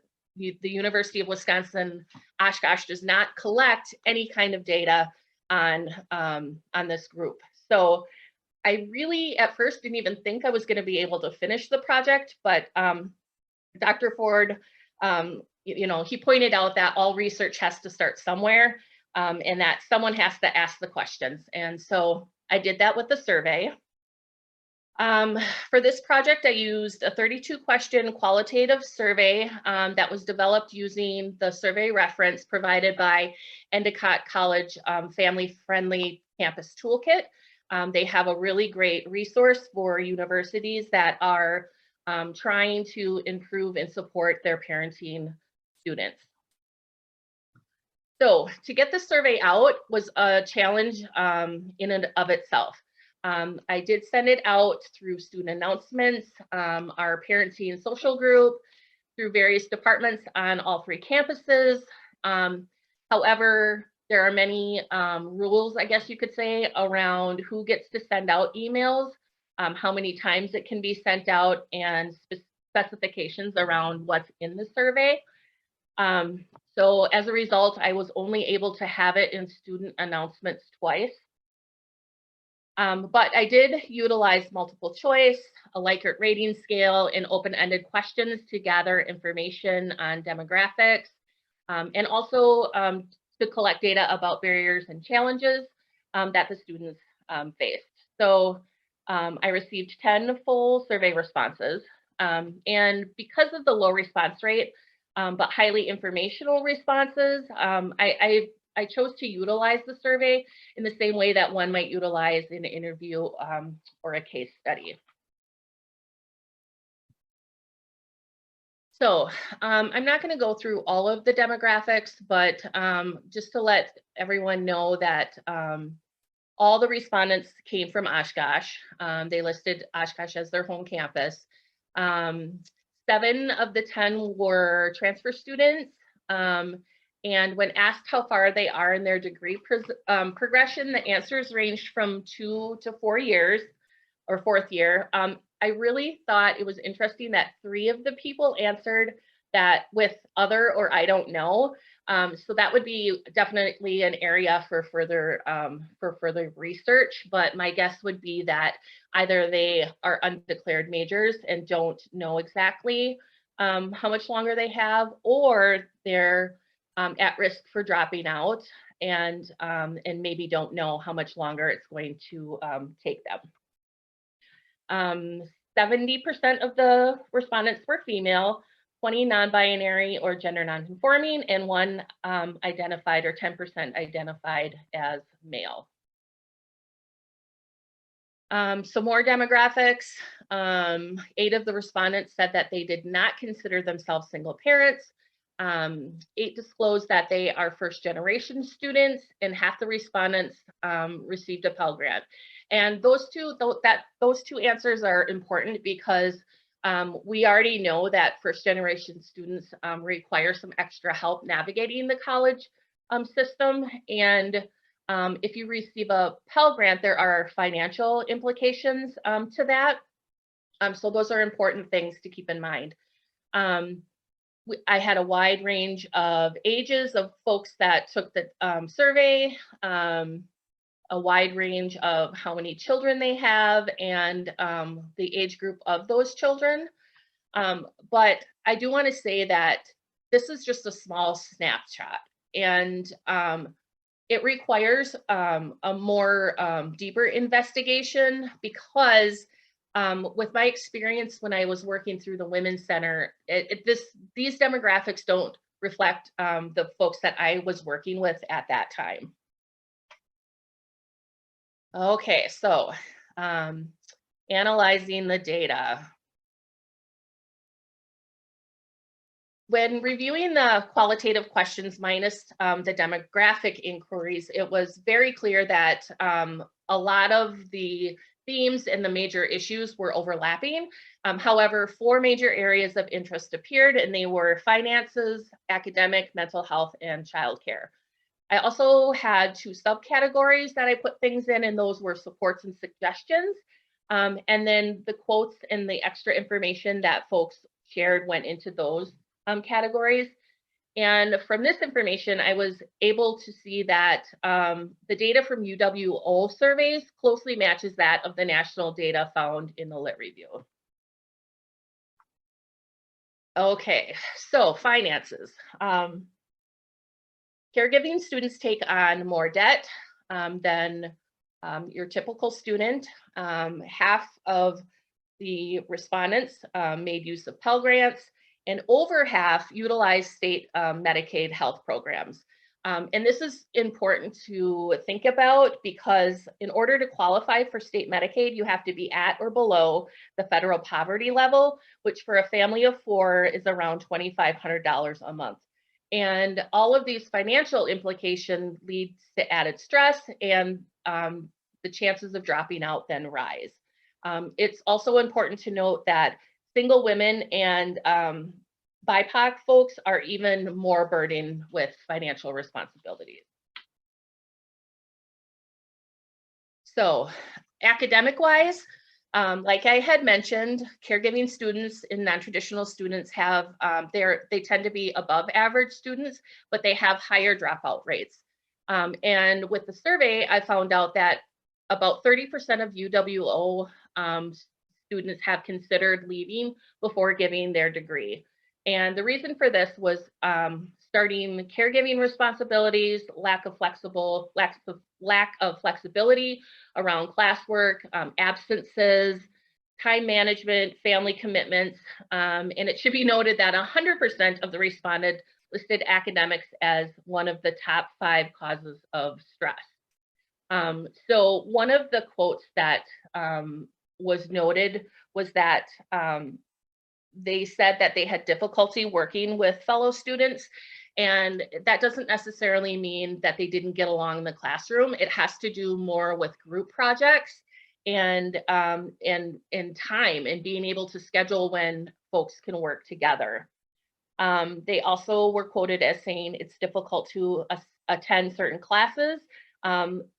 University of Wisconsin, Oshkosh does not collect any kind of data on this group. So I really at first didn't even think I was going to be able to finish the project, but Dr. Ford, you know, he pointed out that all research has to start somewhere, and that someone has to ask the questions. And so I did that with the survey. For this project, I used a 32-question qualitative survey that was developed using the survey reference provided by Endicott College Family-Friendly Campus Toolkit. They have a really great resource for universities that are trying to improve and support their parenting students. So to get the survey out was a challenge in and of itself. I did send it out through student announcements, our parenting and social group, through various departments on all 3 campuses. However, there are many rules, I guess you could say, around who gets to send out emails, how many times it can be sent out, and specifications around what's in the survey. So as a result, I was only able to have it in student announcements twice. But I did utilize multiple choice, a Likert rating scale, and open-ended questions to gather information on demographics, and also to collect data about barriers and challenges that the students faced. So I received 10 full survey responses. And because of the low response rate, but highly informational responses, I chose to utilize the survey in the same way that one might utilize an interview or a case study. So I'm not going to go through all of the demographics, but just to let everyone know that all the respondents came from Oshkosh. They listed Oshkosh as their home campus. 7 of the 10 were transfer students. And when asked how far they are in their degree progression, the answers ranged from 2 to 4 years or 4th year. I really thought it was interesting that 3 of the people answered that with other or I don't know. So that would be definitely an area for further research, but my guess would be that either they are undeclared majors and don't know exactly how much longer they have, or they're at risk for dropping out and maybe don't know how much longer it's going to take them. 70% of the respondents were female, 20 non-binary or gender non-conforming, and 1 identified or 10% identified as male. So more demographics. 8 of the respondents said that they did not consider themselves single parents. 8 disclosed that they are first generation students, and half the respondents received a Pell Grant. And those two answers are important because we already know that first generation students require some extra help navigating the college system. And if you receive a Pell Grant, there are financial implications to that. So those are important things to keep in mind. I had a wide range of ages of folks that took the survey, a wide range of how many children they have, and the age group of those children. But I do want to say that this is just a small snapshot, and it requires a more deeper investigation because with my experience when I was working through the Women's Center, these demographics don't reflect the folks that I was working with at that time. Okay, so analyzing the data. When reviewing the qualitative questions minus the demographic inquiries, it was very clear that a lot of the themes and the major issues were overlapping. However, 4 major areas of interest appeared, and they were finances, academic, mental health, and childcare. I also had 2 subcategories that I put things in, and those were supports and suggestions. And then the quotes and the extra information that folks shared went into those categories. And from this information, I was able to see that the data from UWO surveys closely matches that of the national data found in the Lit Review. Okay, so finances. Caregiving students take on more debt than your typical student. Half of the respondents made use of Pell Grants, and over half utilized state Medicaid health programs. And this is important to think about because in order to qualify for state Medicaid, you have to be at or below the federal poverty level, which for a family of 4 is around $2,500 a month. And all of these financial implications lead to added stress, and the chances of dropping out then rise. It's also important to note that single women and BIPOC folks are even more burdened with financial responsibilities. So academic-wise, like I had mentioned, caregiving students and non-traditional students have, they tend to be above average students, but they have higher dropout rates. And with the survey, I found out that about 30% of UWO students have considered leaving before giving their degree. And the reason for this was starting caregiving responsibilities, lack of flexibility around classwork, absences, time management, family commitments. And it should be noted that 100% of the respondents listed academics as one of the top 5 causes of stress. So one of the quotes that was noted was that they said that they had difficulty working with fellow students, And that doesn't necessarily mean that they didn't get along in the classroom. It has to do more with group projects and time and being able to schedule when folks can work together. They also were quoted as saying it's difficult to attend certain classes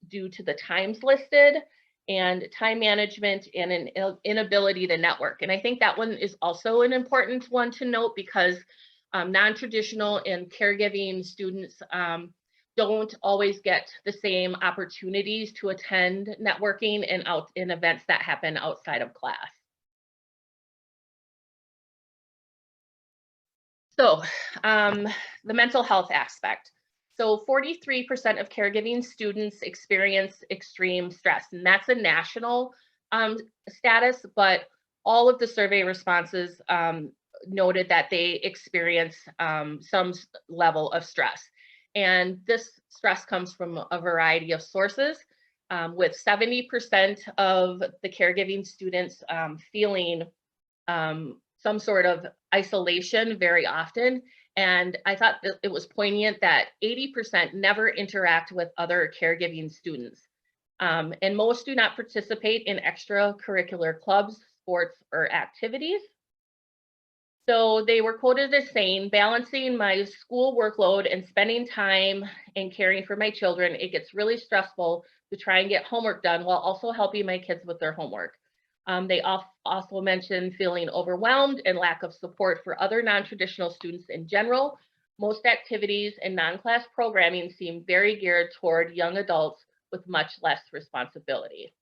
due to the times listed and time management and an inability to network. And I think that one is also an important one to note because non-traditional and caregiving students don't always get the same opportunities to attend networking and out in events that happen outside of class. So the mental health aspect. So 43% of caregiving students experience extreme stress, and that's a national status, but all of the survey responses noted that they experience some level of stress. And this stress comes from a variety of sources, with 70% of the caregiving students feeling some sort of isolation very often. And I thought that it was poignant that 80% never interact with other caregiving students. And most do not participate in extracurricular clubs, sports, or activities. So they were quoted as saying, balancing my school workload and spending time and caring for my children, it gets really stressful to try and get homework done while also helping my kids with their homework. They also mentioned feeling overwhelmed and lack of support for other non-traditional students in general. Most activities and non-class programming seem very geared toward young adults with much less responsibility.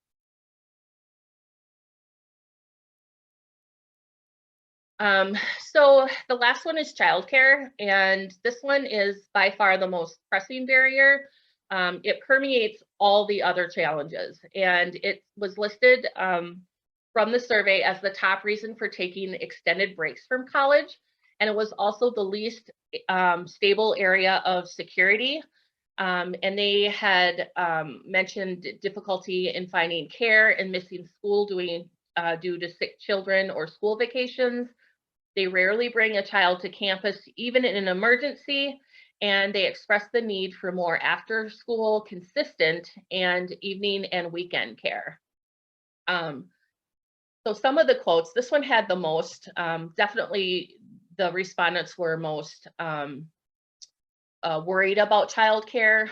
So the last one is childcare, and this one is by far the most pressing barrier. It permeates all the other challenges, and it was listed from the survey as the top reason for taking extended breaks from college. And it was also the least stable area of security. And they had mentioned difficulty in finding care and missing school due to sick children or school vacations. They rarely bring a child to campus, even in an emergency. And they express the need for more after school, consistent, and evening and weekend care. So some of the quotes, this one had the most, definitely the respondents were most worried about childcare.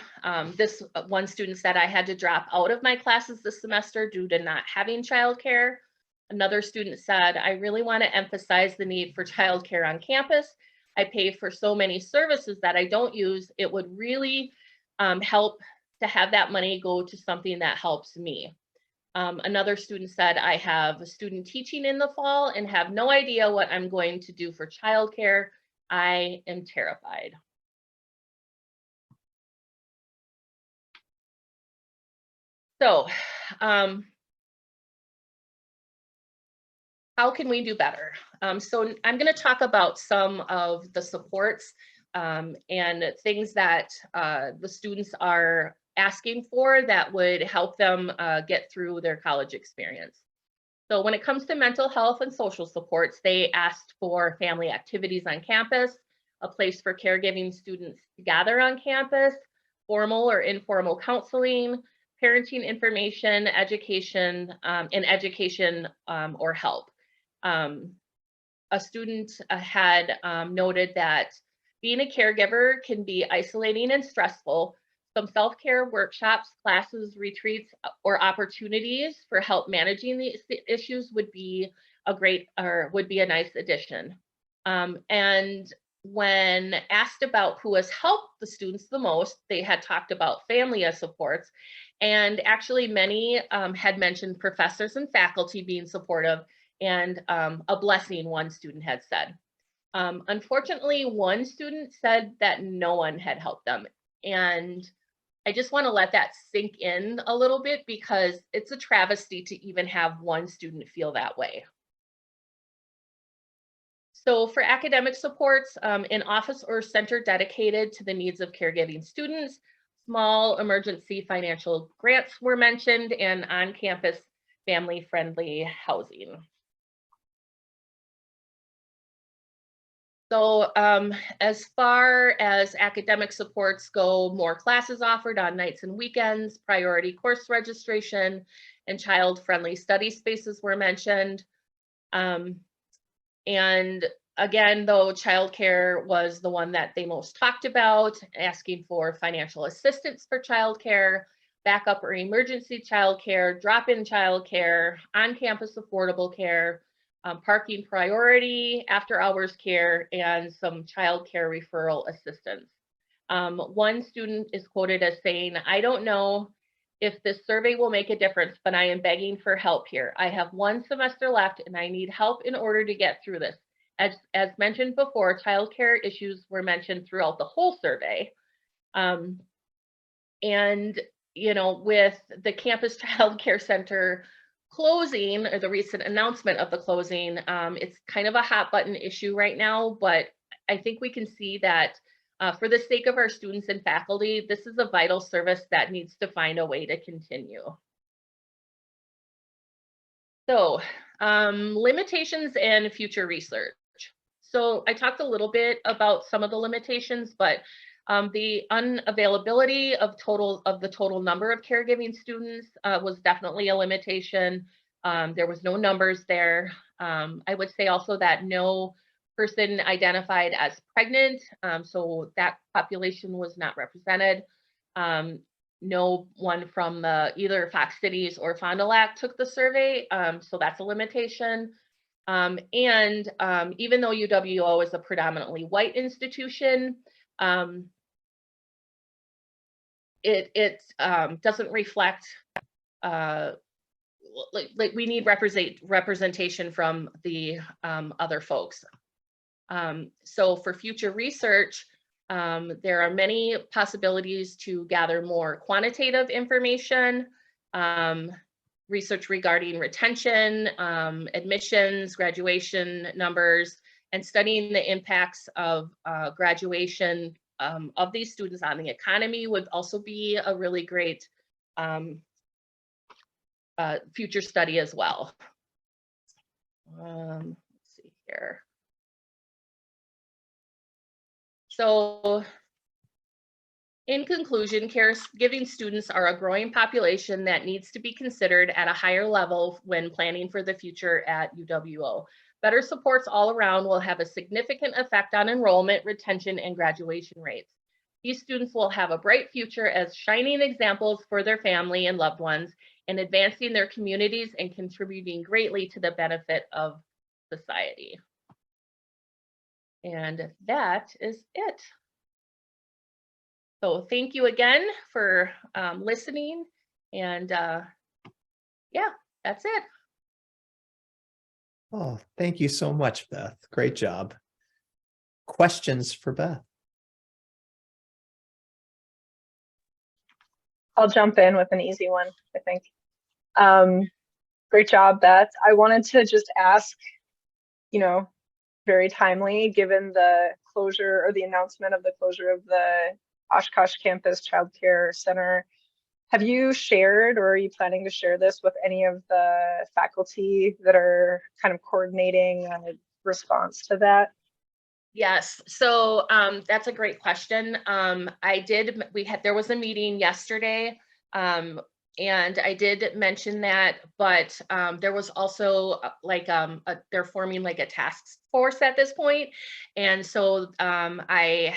This one student said, I had to drop out of my classes this semester due to not having childcare. Another student said, I really want to emphasize the need for childcare on campus. I pay for so many services that I don't use. It would really help to have that money go to something that helps me. Another student said, I have a student teaching in the fall and have no idea what I'm going to do for childcare. I am terrified. So, how can we do better? So I'm going to talk about some of the supports and things that the students are asking for that would help them get through their college experience. So when it comes to mental health and social supports, they asked for family activities on campus, a place for caregiving students to gather on campus, formal or informal counseling, parenting information, education, or help. A student had noted that being a caregiver can be isolating and stressful. Some self-care workshops, classes, retreats, or opportunities for help managing these issues would be a nice addition. And when asked about who has helped the students the most, they had talked about family as supports. And actually many had mentioned professors and faculty being supportive, and a blessing, one student had said. Unfortunately, one student said that no one had helped them. And I just want to let that sink in a little bit because it's a travesty to even have one student feel that way. So for academic supports, an office or center dedicated to the needs of caregiving students, small emergency financial grants were mentioned, and on-campus family-friendly housing. So as far as academic supports go, more classes offered on nights and weekends, priority course registration, and child-friendly study spaces were mentioned. And again, though, childcare was the one that they most talked about, asking for financial assistance for childcare, backup or emergency childcare, drop-in childcare, on-campus affordable care, parking priority, after-hours care, and some childcare referral assistance. One student is quoted as saying, "I don't know if this survey will make a difference, but I am begging for help here. I have one semester left and I need help in order to get through this." As mentioned before, childcare issues were mentioned throughout the whole survey. And, you know, with the campus child care center closing, or the recent announcement of the closing, it's kind of a hot button issue right now, but I think we can see that for the sake of our students and faculty, this is a vital service that needs to find a way to continue. So limitations and future research. So I talked a little bit about some of the limitations, but the unavailability of the total number of caregiving students was definitely a limitation. There was no numbers there. I would say also that no person identified as pregnant, so that population was not represented. No one from either Fox Cities or Fond du Lac took the survey, so that's a limitation. And even though UWO is a predominantly white institution, it doesn't reflect, like we need representation from the other folks. So for future research, there are many possibilities to gather more quantitative information, research regarding retention, admissions, graduation numbers, and studying the impacts of graduation of these students on the economy would also be a really great future study as well. Let's see here. So in conclusion, caregiving students are a growing population that needs to be considered at a higher level when planning for the future at UWO. Better supports all around will have a significant effect on enrollment, retention, and graduation rates. These students will have a bright future as shining examples for their family and loved ones, and advancing their communities and contributing greatly to the benefit of society. And that is it. So thank you again for listening, and yeah, that's it. Oh, thank you so much, Beth. Great job. Questions for Beth? I'll jump in with an easy one, I think. Great job, Beth. I wanted to just ask, you know, very timely, given the closure or the announcement of the closure of the Oshkosh campus child care center. Have you shared, or are you planning to share this with any of the faculty that are kind of coordinating a response to that? Yes, so that's a great question. There was a meeting yesterday, and I did mention that, but there was also they're forming like a task force at this point. And so they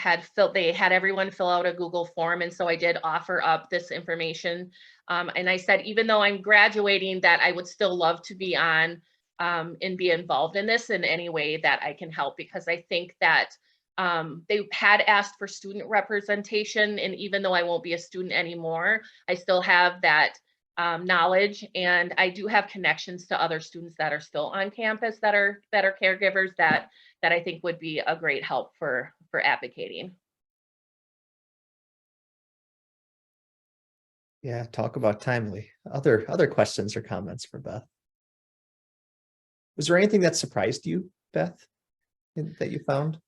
had everyone fill out a Google form. And so I did offer up this information. And I said, even though I'm graduating, that I would still love to be on and be involved in this in any way that I can help, because I think that they had asked for student representation, and even though I won't be a student anymore, I still have that knowledge, and I do have connections to other students that are still on campus that are caregivers that I think would be a great help for advocating. Yeah, talk about timely. Other questions or comments for Beth? Was there anything that surprised you, Beth, that you found?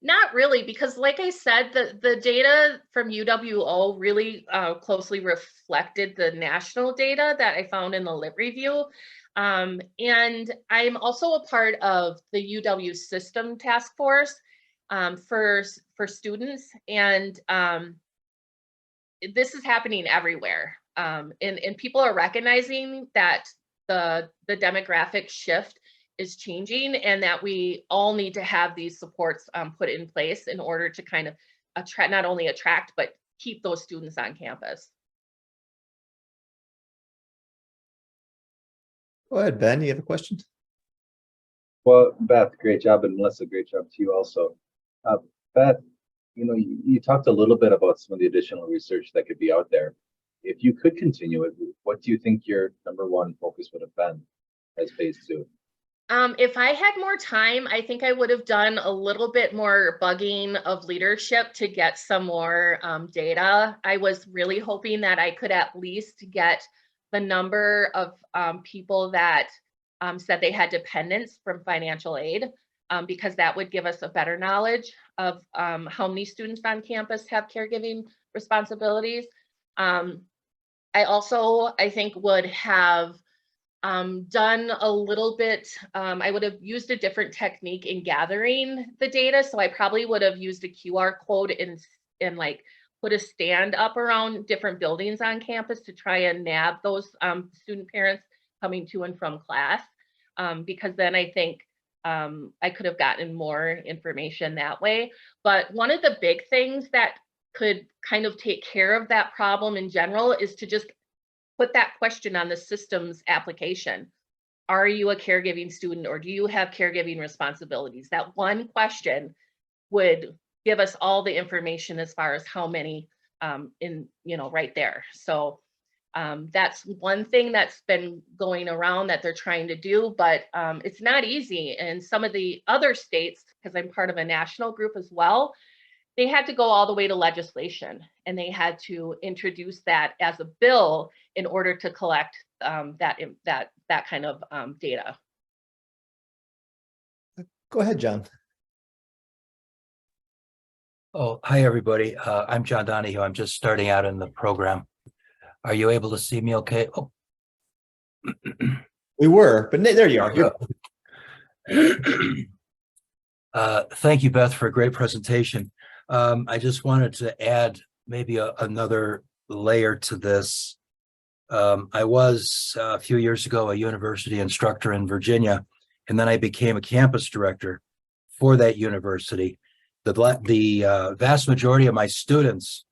Not really, because like I said, the data from UWO really closely reflected the national data that I found in the lit review. And I'm also a part of the UW system task force for students. And this is happening everywhere. And people are recognizing that the demographic shift is changing, and that we all need to have these supports put in place in order to kind of not only attract, but keep those students on campus. Go ahead, Ben, you have a question? Well, Beth, great job, and Melissa, great job to you also. Beth, you talked a little bit about some of the additional research that could be out there. If you could continue it, what do you think your #1 focus would have been as phase 2? If I had more time, I think I would have done a little bit more bugging of leadership to get some more data. I was really hoping that I could at least get the number of people that said they had dependents from financial aid, because that would give us a better knowledge of how many students on campus have caregiving responsibilities. I also, I think, would have done a little bit, I would have used a different technique in gathering the data. So I probably would have used a QR code and like put a stand up around different buildings on campus to try and nab those student parents coming to and from class. Because then I think I could have gotten more information that way. But one of the big things that could kind of take care of that problem in general is to just put that question on the systems application. Are you a caregiving student, or do you have caregiving responsibilities? That one question would give us all the information as far as how many right there. So that's one thing that's been going around that they're trying to do, but it's not easy. And some of the other states, because I'm part of a national group as well, they had to go all the way to legislation, and they had to introduce that as a bill in order to collect that kind of data. Go ahead, John. Oh, hi, everybody. I'm John Donahue. I'm just starting out in the program. Are you able to see me okay? Oh. We were, but there you are. Thank you, Beth, for a great presentation. I just wanted to add maybe another layer to this. I was a few years ago a university instructor in Virginia, and then I became a campus director for that university. The vast majority of my students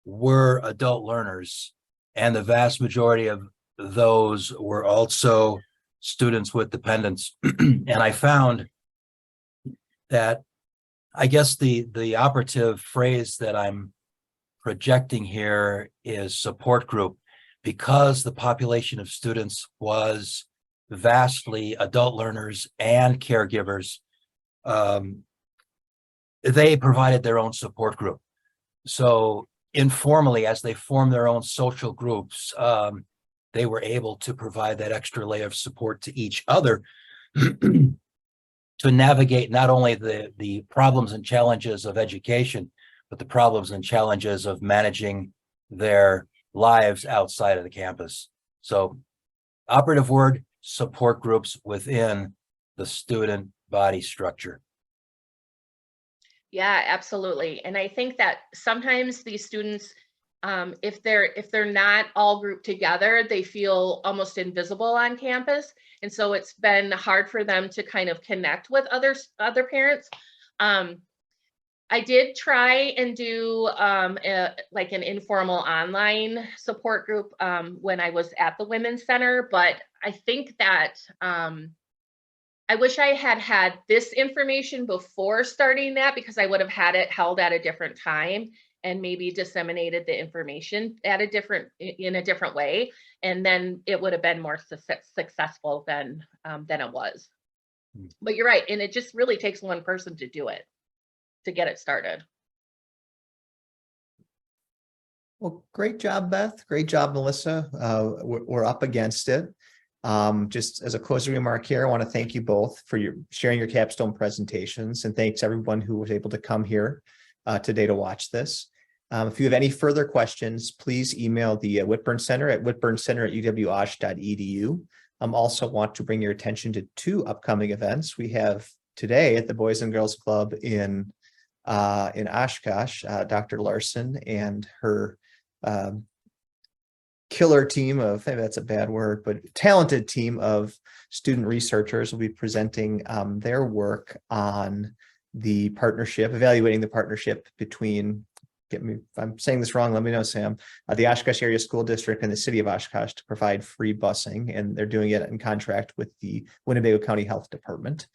were adult learners, and the vast majority of those were also students with dependents. And I found that, I guess the operative phrase that I'm projecting here is support group, because the population of students was vastly adult learners and caregivers. They provided their own support group. So informally, as they formed their own social groups, they were able to provide that extra layer of support to each other to navigate not only the problems and challenges of education, but the problems and challenges of managing their lives outside of the campus. So operative word, support groups within the student body structure. Yeah, absolutely. And I think that sometimes these students, if they're not all grouped together, they feel almost invisible on campus. And so it's been hard for them to kind of connect with other parents. I did try and do like an informal online support group when I was at the Women's Center, but I think that I wish I had this information before starting that, because I would have had it held at a different time and maybe disseminated the information at in a different way, and then it would have been more successful than it was. But you're right, and it just really takes one person to do it, to get it started. Well, great job, Beth. Great job, Melissa. We're up against it. Just as a closing remark here, I want to thank you both for your sharing your capstone presentations, and thanks everyone who was able to come here today to watch this. If you have any further questions, please email the Whitburn Center at whitburncenter@uwosh.edu. Also want to bring your attention to 2 upcoming events. We have today at the Boys and Girls Club in Oshkosh, Dr. Larson and her killer team of, maybe that's a bad word, but talented team of student researchers will be presenting their work on the partnership, evaluating the partnership between, get me, if I'm saying this wrong, let me know, Sam, the Oshkosh Area School District and the City of Oshkosh to provide free busing, and they're doing it in contract with the Winnebago County Health Department.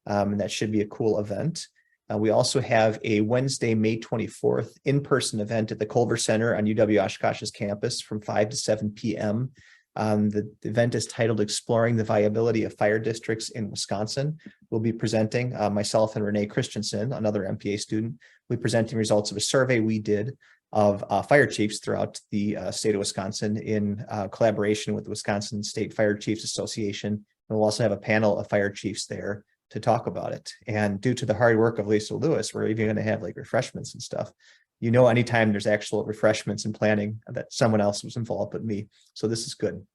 And that should be a cool event. We also have a Wednesday, May 24th in-person event at the Culver Center on UW Oshkosh's campus from 5 to 7 p.m. The event is titled Exploring the Viability of Fire Districts in Wisconsin. We'll be presenting, myself and Renee Christensen, another MPA student, we'll be presenting results of a survey we did of fire chiefs throughout the state of Wisconsin in collaboration with the Wisconsin State Fire Chiefs Association. And we'll also have a panel of fire chiefs there to talk about it. And due to the hard work of Lisa Lewis, we're even going to have like refreshments and stuff. You know, anytime there's actual refreshments and planning, that someone else was involved but me. So this is good.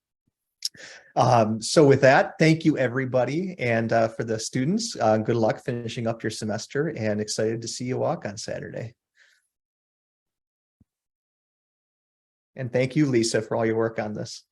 So with that, thank you everybody. And for the students, good luck finishing up your semester, and excited to see you walk on Saturday. And thank you, Lisa, for all your work on this.